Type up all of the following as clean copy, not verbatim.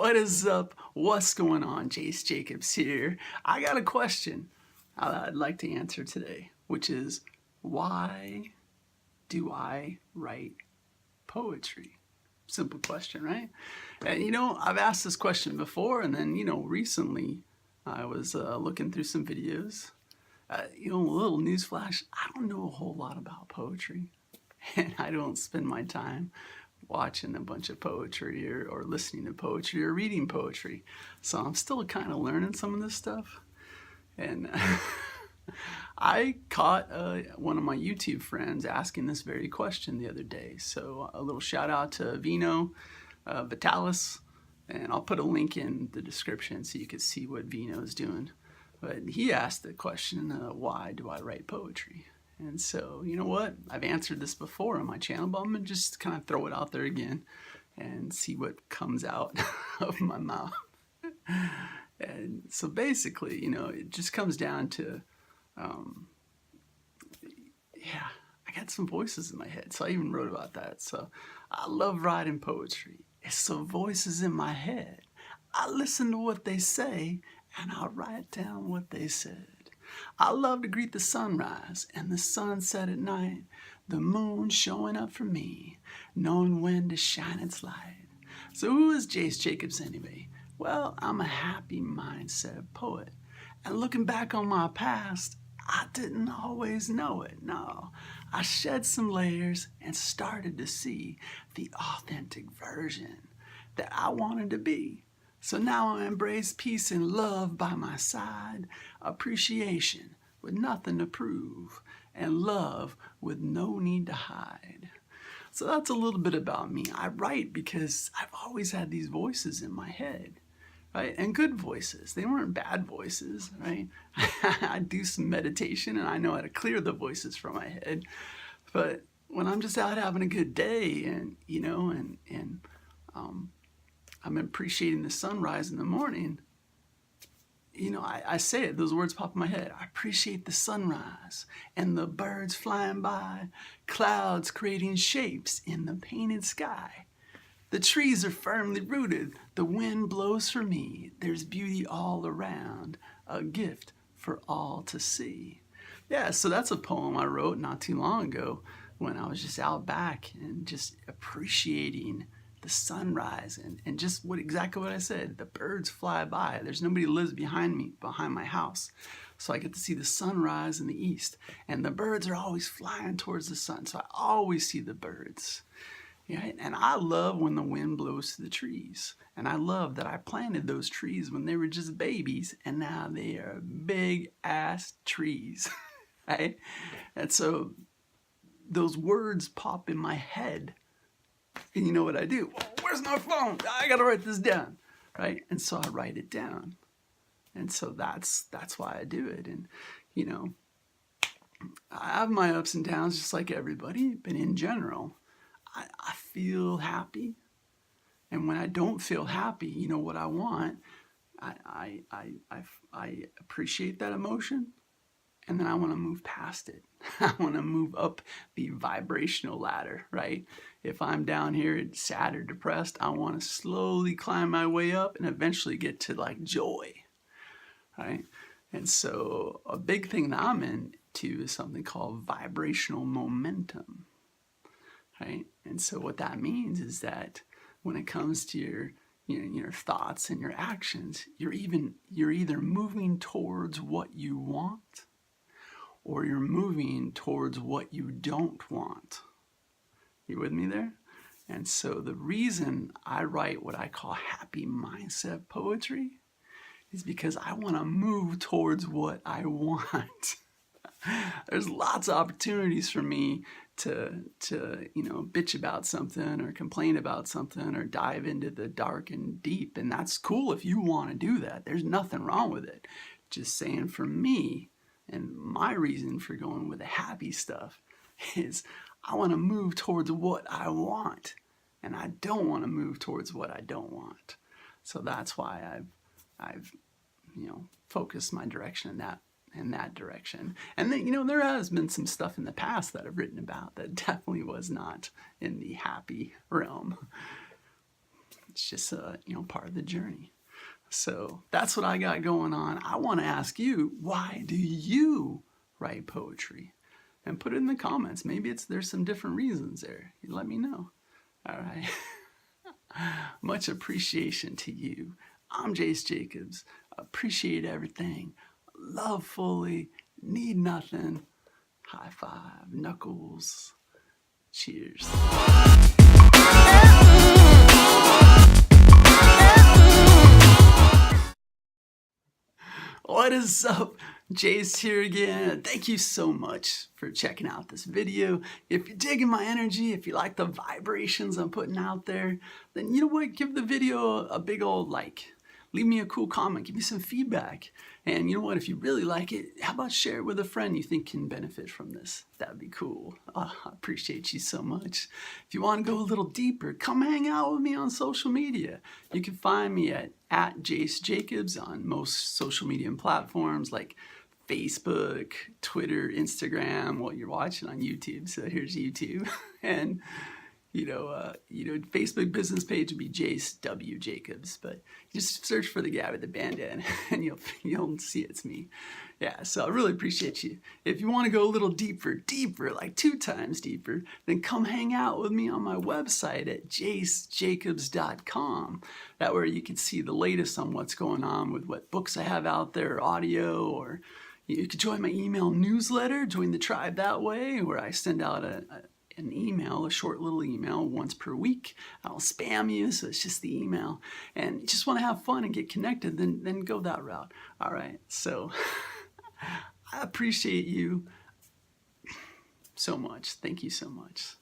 What is up? What's going on? Jace Jacobs here. I got a question I'd like to answer today, which is, why do I write poetry? Simple question, right? And I've asked this question before, and then, recently I was looking through some videos. A little newsflash, I don't know a whole lot about poetry, and I don't spend my time watching a bunch of poetry or listening to poetry or reading poetry. So I'm still kind of learning some of this stuff. And I caught one of my YouTube friends asking this very question the other day. So a little shout out to Vino Venitas, and I'll put a link in the description so you can see what Vino is doing. But he asked the question, why do I write poetry? And so, you know what? I've answered this before on my channel, but I'm going to just kind of throw it out there again and see what comes out of my mouth. And so basically, it just comes down to, I got some voices in my head. So I even wrote about that. So I love writing poetry. It's the voices in my head. I listen to what they say and I write down what they said. I love to greet the sunrise and the sunset at night, the moon showing up for me, knowing when to shine its light. So who is Jace Jacobs anyway? Well, I'm a happy mindset poet. And looking back on my past, I didn't always know it, no. I shed some layers and started to see the authentic version that I wanted to be. So now I embrace peace and love by my side, appreciation with nothing to prove, and love with no need to hide. So that's a little bit about me. I write because I've always had these voices in my head, right? And good voices. They weren't bad voices, right? I do some meditation and I know how to clear the voices from my head. But when I'm just out having a good day and, I'm appreciating the sunrise in the morning, I say it, those words pop in my head. I appreciate the sunrise and the birds flying by, clouds creating shapes in the painted sky. The trees are firmly rooted, the wind blows for me, there's beauty all around, a gift for all to see. Yeah, so that's a poem I wrote not too long ago when I was just out back and just appreciating the sunrise and just exactly what I said. The birds fly by. There's nobody who lives behind me, behind my house. So I get to see the sunrise in the east. And the birds are always flying towards the sun. So I always see the birds. Yeah, and I love when the wind blows through the trees. And I love that I planted those trees when they were just babies. And now they are big ass trees. Right? And so those words pop in my head. And you know what I do? Well, where's my phone? I gotta write this down, right? And so I write it down. And so that's why I do it. And, I have my ups and downs just like everybody, but in general, I feel happy. And when I don't feel happy, what I want, I appreciate that emotion. And then I want to move past it. I want to move up the vibrational ladder, right? If I'm down here sad or depressed, I want to slowly climb my way up and eventually get to like joy, right? And so a big thing that I'm into is something called vibrational momentum, right? And so what that means is that when it comes to your thoughts and your actions, you're either moving towards what you want, or you're moving towards what you don't want. You with me there? And so the reason I write what I call happy mindset poetry is because I want to move towards what I want. There's lots of opportunities for me to bitch about something or complain about something or dive into the dark and deep. And that's cool if you want to do that. There's nothing wrong with it. Just saying, for me, and my reason for going with the happy stuff is I want to move towards what I want, and I don't want to move towards what I don't want. So that's why I've focused my direction in that direction. And then, there has been some stuff in the past that I've written about that definitely was not in the happy realm. It's just, part of the journey. So that's what I got going on. I want to ask you, why do you write poetry? And put it in the comments. Maybe there's some different reasons there. You let me know. All right. Much appreciation to you. I'm Jace Jacobs. Appreciate everything. Love fully. Need nothing. High five. Knuckles. Cheers. What is up? Jace here again. Thank you so much for checking out this video. If you're digging my energy, if you like the vibrations I'm putting out there, then you know what? Give the video a big old like. Leave me a cool comment. Give me some feedback. And you know what? If you really like it, how about share it with a friend you think can benefit from this? That'd be cool. I appreciate you so much. If you want to go a little deeper, come hang out with me on social media. You can find me at Jace Jacobs on most social media platforms like Facebook, Twitter, Instagram. Well, you're watching on YouTube, so here's YouTube. And Facebook business page would be Jace W. Jacobs, but just search for the guy with the bandana and you'll see it's me. Yeah, so I really appreciate you. If you want to go a little deeper, like 2 times deeper, then come hang out with me on my website at jacejacobs.com. That way you can see the latest on what's going on with what books I have out there, audio, or you could join my email newsletter, join the tribe that way, where I send out an email, a short little email once per week. I'll spam you, so it's just the email. And you just want to have fun and get connected, then go that route. All right, so I appreciate you so much. Thank you so much.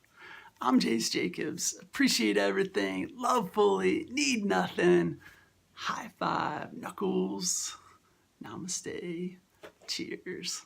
I'm Jace Jacobs. Appreciate everything. Love fully. Need nothing. High five. Knuckles. Namaste. Cheers.